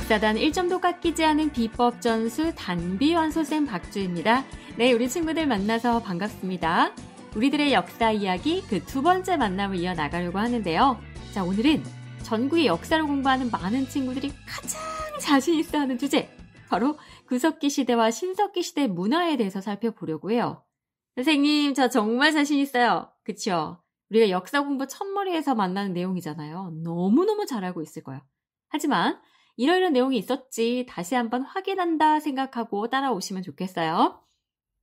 역사단 1점도 깎이지 않은 비법 전수 단비완소쌤 박주입니다. 네, 우리 친구들 만나서 반갑습니다. 우리들의 역사 이야기 그 두 번째 만남을 이어나가려고 하는데요. 자, 오늘은 전국의 역사를 공부하는 많은 친구들이 가장 자신 있어 하는 주제, 바로 구석기 시대와 신석기 시대 문화에 대해서 살펴보려고 해요. 선생님, 저 정말 자신 있어요. 그쵸? 우리가 역사 공부 첫머리에서 만나는 내용이잖아요. 너무너무 잘 알고 있을 거예요. 하지만 이런 내용이 있었지 다시 한번 확인한다 생각하고 따라오시면 좋겠어요.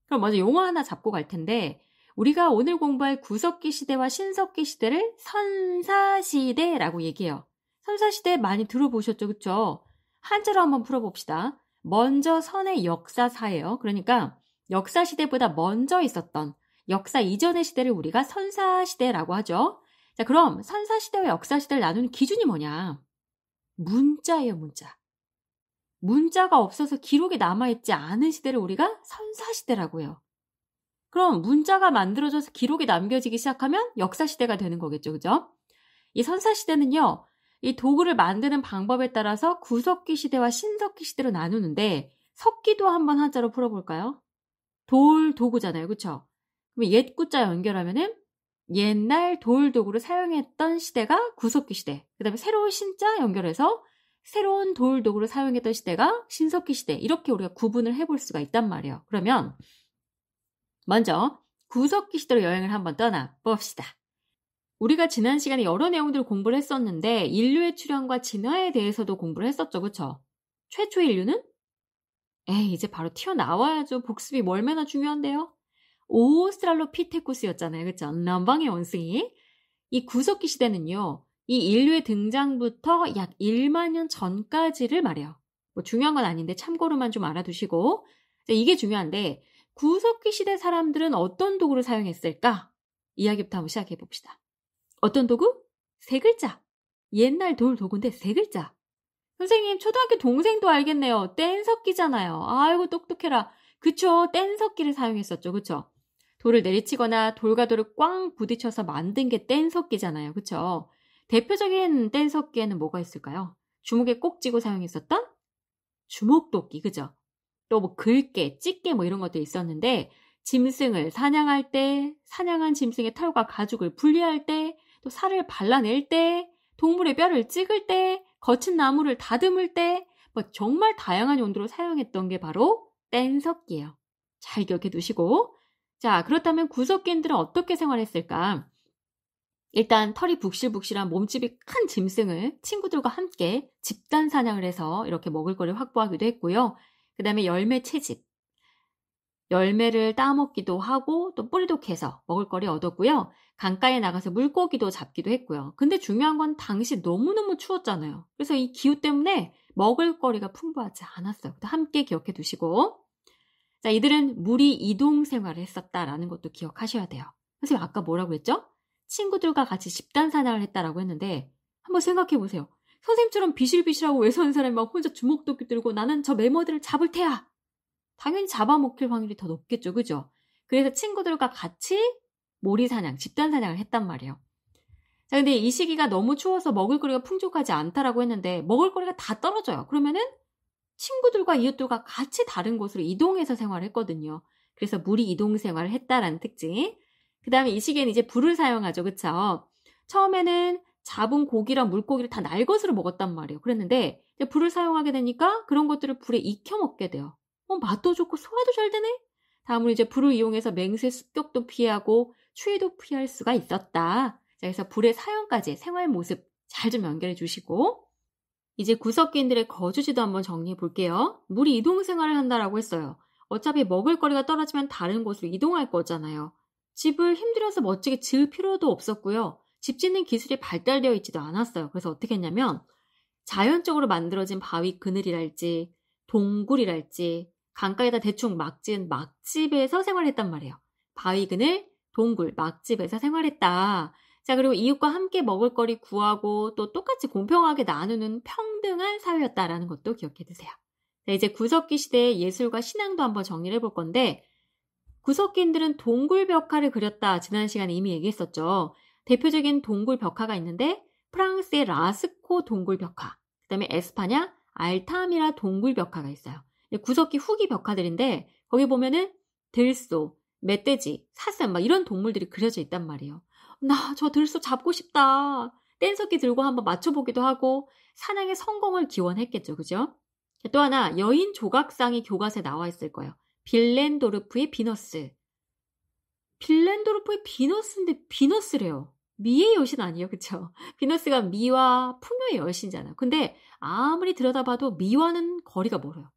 그럼 먼저 용어 하나 잡고 갈 텐데, 우리가 오늘 공부할 구석기 시대와 신석기 시대를 선사시대라고 얘기해요. 선사시대 많이 들어보셨죠? 그쵸? 한자로 한번 풀어봅시다. 먼저 선의 역사사예요. 그러니까 역사시대보다 먼저 있었던 역사 이전의 시대를 우리가 선사시대라고 하죠. 자, 그럼 선사시대와 역사시대를 나누는 기준이 뭐냐? 문자예요, 문자. 문자가 없어서 기록이 남아있지 않은 시대를 우리가 선사시대라고 해요. 그럼 문자가 만들어져서 기록이 남겨지기 시작하면 역사시대가 되는 거겠죠, 그죠? 이 선사시대는요, 이 도구를 만드는 방법에 따라서 구석기 시대와 신석기 시대로 나누는데, 석기도 한번 한자로 풀어볼까요? 돌 도구잖아요, 그쵸? 그럼 옛 구자 연결하면은 옛날 돌 도구를 사용했던 시대가 구석기 시대, 그 다음에 새로운 신자 연결해서 새로운 돌 도구를 사용했던 시대가 신석기 시대, 이렇게 우리가 구분을 해볼 수가 있단 말이에요. 그러면 먼저 구석기 시대로 여행을 한번 떠나봅시다. 우리가 지난 시간에 여러 내용들을 공부를 했었는데 인류의 출현과 진화에 대해서도 공부를 했었죠, 그쵸? 최초 인류는? 이제 바로 튀어나와야죠. 복습이 얼마나 중요한데요? 오스트랄로피테쿠스였잖아요. 그쵸? 남방의 원숭이. 이 구석기 시대는요, 이 인류의 등장부터 약 1만 년 전까지를 말해요. 뭐 중요한 건 아닌데 참고로만 좀 알아두시고. 이게 중요한데, 구석기 시대 사람들은 어떤 도구를 사용했을까? 이야기부터 한번 시작해 봅시다. 어떤 도구? 세 글자. 옛날 돌 도구인데 세 글자. 선생님, 초등학교 동생도 알겠네요. 뗀석기잖아요. 아이고 똑똑해라. 그쵸? 뗀석기를 사용했었죠. 그쵸? 돌을 내리치거나 돌과 돌을 꽝 부딪혀서 만든 게 뗀석기잖아요. 그쵸? 대표적인 뗀석기에는 뭐가 있을까요? 주먹에 꼭 쥐고 사용했었던 주먹도끼, 그죠? 또 뭐 글개, 찌개 뭐 이런 것도 있었는데, 짐승을 사냥할 때, 사냥한 짐승의 털과 가죽을 분리할 때, 또 살을 발라낼 때, 동물의 뼈를 찍을 때, 거친 나무를 다듬을 때, 뭐 정말 다양한 용도로 사용했던 게 바로 뗀석기예요. 잘 기억해 두시고. 자, 그렇다면 구석기인들은 어떻게 생활했을까? 일단 털이 북실북실한 몸집이 큰 짐승을 친구들과 함께 집단 사냥을 해서 이렇게 먹을거리를 확보하기도 했고요. 그 다음에 열매 채집. 열매를 따먹기도 하고 또 뿌리도 캐서 먹을거리 얻었고요. 강가에 나가서 물고기도 잡기도 했고요. 근데 중요한 건 당시 너무너무 추웠잖아요. 그래서 이 기후 때문에 먹을거리가 풍부하지 않았어요. 함께 기억해 두시고. 자, 이들은 무리 이동 생활을 했었다라는 것도 기억하셔야 돼요. 선생님 아까 뭐라고 했죠? 친구들과 같이 집단 사냥을 했다라고 했는데 한번 생각해 보세요. 선생님처럼 비실비실하고 외서운 사람이 막 혼자 주먹도끼 들고 나는 저 메모들을 잡을 테야. 당연히 잡아먹힐 확률이 더 높겠죠, 그죠? 그래서 친구들과 같이 모리사냥, 집단사냥을 했단 말이에요. 자, 근데 이 시기가 너무 추워서 먹을거리가 풍족하지 않다라고 했는데 먹을거리가 다 떨어져요. 그러면은 친구들과 이웃들과 같이 다른 곳으로 이동해서 생활을 했거든요. 그래서 무리 이동 생활을 했다라는 특징. 그 다음에 이 시기에는 이제 불을 사용하죠, 그쵸? 처음에는 잡은 고기랑 물고기를 다 날 것으로 먹었단 말이에요. 그랬는데 이제 불을 사용하게 되니까 그런 것들을 불에 익혀 먹게 돼요. 맛도 좋고 소화도 잘 되네? 다음으로 이제 불을 이용해서 맹세, 습격도 피하고 추위도 피할 수가 있었다. 자, 그래서 불의 사용까지 생활 모습 잘 좀 연결해 주시고, 이제 구석기인들의 거주지도 한번 정리해 볼게요. 무리 이동 생활을 한다라고 했어요. 어차피 먹을거리가 떨어지면 다른 곳으로 이동할 거잖아요. 집을 힘들어서 멋지게 지을 필요도 없었고요. 집 짓는 기술이 발달되어 있지도 않았어요. 그래서 어떻게 했냐면 자연적으로 만들어진 바위 그늘이랄지 동굴이랄지 강가에다 대충 막 지은 막집에서 생활했단 말이에요. 바위 그늘, 동굴, 막집에서 생활했다. 자, 그리고 이웃과 함께 먹을거리 구하고 또 똑같이 공평하게 나누는 평등한 사회였다라는 것도 기억해 두세요. 자, 이제 구석기 시대의 예술과 신앙도 한번 정리를 해볼 건데, 구석기인들은 동굴 벽화를 그렸다. 지난 시간에 이미 얘기했었죠. 대표적인 동굴 벽화가 있는데 프랑스의 라스코 동굴 벽화, 그 다음에 에스파냐 알타미라 동굴 벽화가 있어요. 구석기 후기 벽화들인데 거기 보면은 들소, 멧돼지, 사슴 막 이런 동물들이 그려져 있단 말이에요. 나 저 들소 잡고 싶다. 뗀석기 들고 한번 맞춰보기도 하고 사냥의 성공을 기원했겠죠. 그죠? 또 하나 여인 조각상이 교과서에 나와 있을 거예요. 빌렌도르프의 비너스. 빌렌도르프의 비너스인데 비너스래요. 미의 여신 아니에요. 그쵸? 비너스가 미와 풍요의 여신이잖아요. 근데 아무리 들여다봐도 미와는 거리가 멀어요.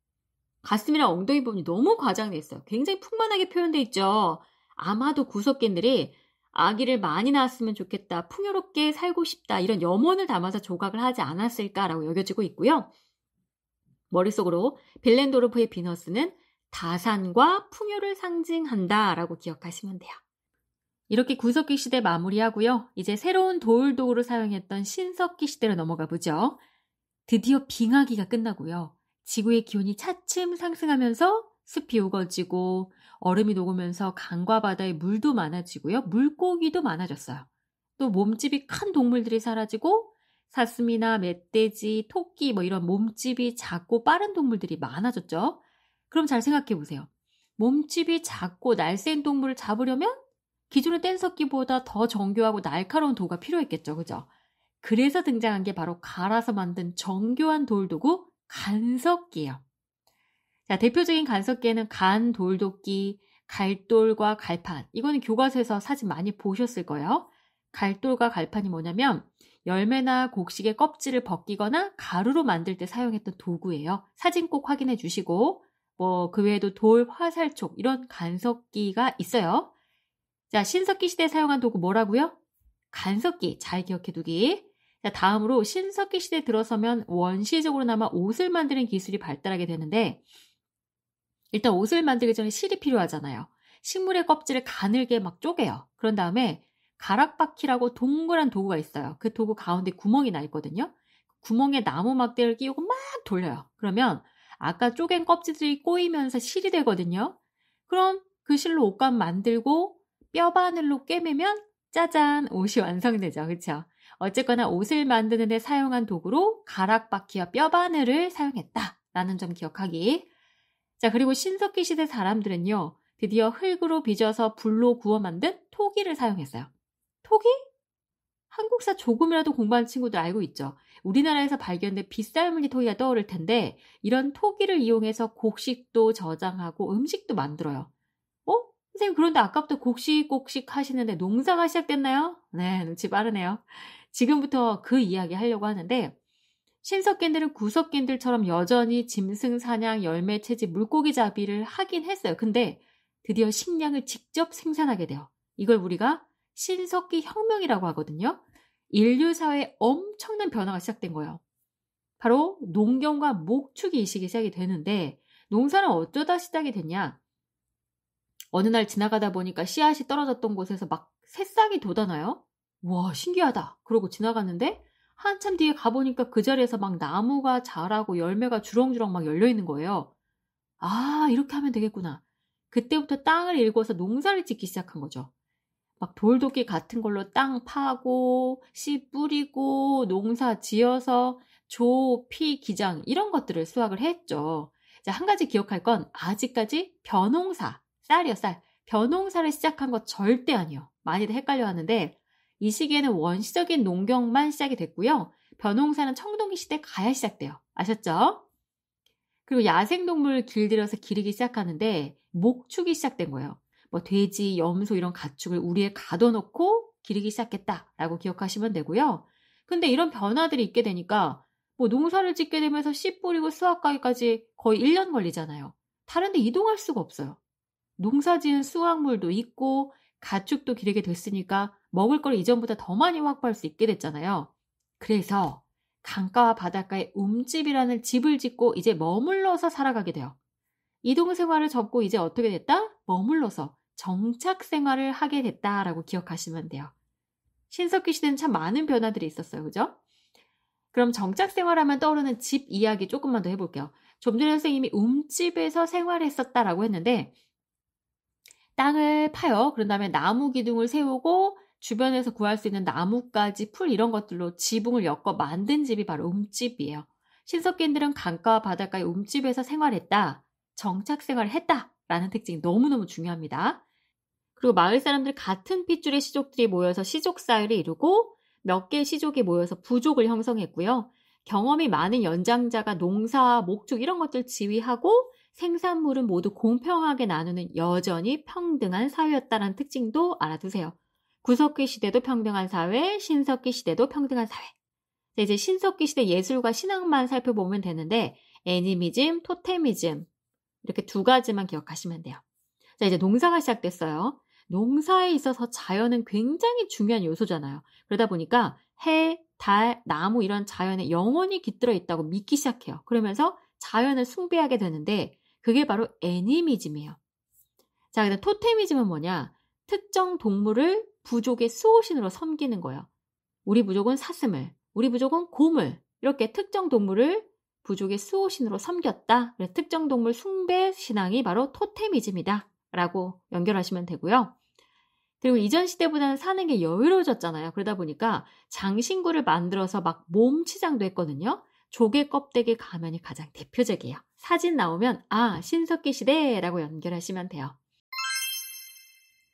가슴이랑 엉덩이 부분이 너무 과장돼 있어요. 굉장히 풍만하게 표현돼 있죠. 아마도 구석견들이 아기를 많이 낳았으면 좋겠다, 풍요롭게 살고 싶다 이런 염원을 담아서 조각을 하지 않았을까라고 여겨지고 있고요. 머릿속으로 빌렌도르프의 비너스는 다산과 풍요를 상징한다라고 기억하시면 돼요. 이렇게 구석기 시대 마무리하고요. 이제 새로운 돌 도구로 사용했던 신석기 시대로 넘어가 보죠. 드디어 빙하기가 끝나고요. 지구의 기온이 차츰 상승하면서 습이 우거지고 얼음이 녹으면서 강과 바다에 물도 많아지고요. 물고기도 많아졌어요. 또 몸집이 큰 동물들이 사라지고 사슴이나 멧돼지, 토끼 뭐 이런 몸집이 작고 빠른 동물들이 많아졌죠. 그럼 잘 생각해 보세요. 몸집이 작고 날쌘 동물을 잡으려면 기존의 뗀석기보다 더 정교하고 날카로운 도구가 필요했겠죠. 그죠? 그래서 등장한 게 바로 갈아서 만든 정교한 돌도구 간석기예요. 자, 대표적인 간석기에는 간 돌도끼, 갈돌과 갈판. 이거는 교과서에서 사진 많이 보셨을 거예요. 갈돌과 갈판이 뭐냐면 열매나 곡식의 껍질을 벗기거나 가루로 만들 때 사용했던 도구예요. 사진 꼭 확인해 주시고 그 외에도 돌, 화살촉 이런 간석기가 있어요. 자, 신석기 시대에 사용한 도구 뭐라고요? 간석기, 잘 기억해 두기. 자, 다음으로 신석기 시대에 들어서면 원시적으로나마 옷을 만드는 기술이 발달하게 되는데 일단 옷을 만들기 전에 실이 필요하잖아요. 식물의 껍질을 가늘게 막 쪼개요. 그런 다음에 가락바퀴라고 동그란 도구가 있어요. 그 도구 가운데 구멍이 나 있거든요. 구멍에 나무 막대를 끼우고 막 돌려요. 그러면 아까 쪼갠 껍질들이 꼬이면서 실이 되거든요. 그럼 그 실로 옷감 만들고 뼈바늘로 꿰매면 짜잔, 옷이 완성되죠. 그렇죠? 어쨌거나 옷을 만드는 데 사용한 도구로 가락바퀴와 뼈바늘을 사용했다라는 점 기억하기. 자, 그리고 신석기 시대 사람들은요. 드디어 흙으로 빚어서 불로 구워 만든 토기를 사용했어요. 토기? 한국사 조금이라도 공부한 친구들 알고 있죠? 우리나라에서 발견된 빗살무늬 토기가 떠오를 텐데 이런 토기를 이용해서 곡식도 저장하고 음식도 만들어요. 선생님 그런데 아까부터 곡식 하시는데 농사가 시작됐나요? 네, 눈치 빠르네요. 지금부터 그 이야기 하려고 하는데 신석기인들은 구석기인들처럼 여전히 짐승 사냥, 열매 채집, 물고기 잡이를 하긴 했어요. 근데 드디어 식량을 직접 생산하게 돼요. 이걸 우리가 신석기 혁명이라고 하거든요. 인류 사회에 엄청난 변화가 시작된 거예요. 바로 농경과 목축이 이 시기에 시작이 되는데 농사는 어쩌다 시작이 됐냐? 어느 날 지나가다 보니까 씨앗이 떨어졌던 곳에서 막 새싹이 돋아나요. 와, 신기하다. 그러고 지나갔는데 한참 뒤에 가보니까 그 자리에서 막 나무가 자라고 열매가 주렁주렁 막 열려있는 거예요. 아, 이렇게 하면 되겠구나. 그때부터 땅을 일궈서 농사를 짓기 시작한 거죠. 막 돌도끼 같은 걸로 땅 파고 씨 뿌리고 농사 지어서 조, 피, 기장 이런 것들을 수확을 했죠. 자, 한 가지 기억할 건 아직까지 벼농사, 쌀이요, 쌀. 벼농사를 시작한 거 절대 아니에요. 많이들 헷갈려 하는데 이 시기에는 원시적인 농경만 시작이 됐고요. 벼농사는 청동기 시대 가야 시작돼요. 아셨죠? 그리고 야생동물을 길들여서 기르기 시작하는데 목축이 시작된 거예요. 돼지, 염소 이런 가축을 우리에 가둬놓고 기르기 시작했다라고 기억하시면 되고요. 근데 이런 변화들이 있게 되니까 농사를 짓게 되면서 씨 뿌리고 수확 가기까지 거의 1년 걸리잖아요. 다른 데 이동할 수가 없어요. 농사 지은 수확물도 있고 가축도 기르게 됐으니까 먹을 걸 이전보다 더 많이 확보할 수 있게 됐잖아요. 그래서 강가와 바닷가에 움집이라는 집을 짓고 이제 머물러서 살아가게 돼요. 이동 생활을 접고 이제 어떻게 됐다? 머물러서 정착 생활을 하게 됐다라고 기억하시면 돼요. 신석기 시대는 참 많은 변화들이 있었어요. 그죠? 그럼 정착 생활하면 떠오르는 집 이야기 조금만 더 해볼게요. 좀 전에 선생님이 움집에서 생활했었다라고 했는데 땅을 파요. 그런 다음에 나무 기둥을 세우고 주변에서 구할 수 있는 나뭇가지, 풀 이런 것들로 지붕을 엮어 만든 집이 바로 움집이에요. 신석기인들은 강가와 바닷가의 움집에서 생활했다. 정착 생활을 했다라는 특징이 너무너무 중요합니다. 그리고 마을 사람들 같은 핏줄의 시족들이 모여서 시족 사회를 이루고 몇 개의 시족이 모여서 부족을 형성했고요. 경험이 많은 연장자가 농사, 목축 이런 것들 지휘하고 생산물은 모두 공평하게 나누는 여전히 평등한 사회였다는 특징도 알아두세요. 구석기 시대도 평등한 사회, 신석기 시대도 평등한 사회. 이제 신석기 시대 예술과 신앙만 살펴보면 되는데 애니미즘, 토테미즘 이렇게 두 가지만 기억하시면 돼요. 자, 이제 농사가 시작됐어요. 농사에 있어서 자연은 굉장히 중요한 요소잖아요. 그러다 보니까 해, 달, 나무 이런 자연에 영원히 깃들어 있다고 믿기 시작해요. 그러면서 자연을 숭배하게 되는데 그게 바로 애니미즘이에요. 자, 그다음 토테미즘은 뭐냐? 특정 동물을 부족의 수호신으로 섬기는 거예요. 우리 부족은 사슴을, 우리 부족은 곰을 이렇게 특정 동물을 부족의 수호신으로 섬겼다. 그래서 특정 동물 숭배 신앙이 바로 토테미즘이다 라고 연결하시면 되고요. 그리고 이전 시대보다는 사는 게 여유로워졌잖아요. 그러다 보니까 장신구를 만들어서 막 몸치장도 했거든요. 조개 껍데기 가면이 가장 대표적이에요. 사진 나오면 아, 신석기 시대라고 연결하시면 돼요.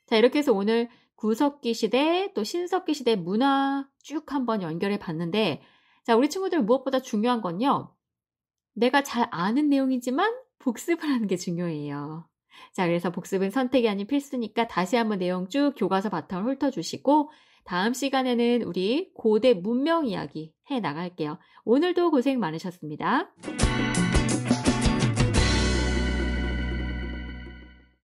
자, 이렇게 해서 오늘 구석기 시대 또 신석기 시대 문화 쭉 한번 연결해 봤는데 자, 우리 친구들 무엇보다 중요한 건요. 내가 잘 아는 내용이지만 복습을 하는 게 중요해요. 자, 그래서 복습은 선택이 아닌 필수니까 다시 한번 내용 쭉 교과서 바탕을 훑어주시고 다음 시간에는 우리 고대 문명 이야기 해 나갈게요. 오늘도 고생 많으셨습니다.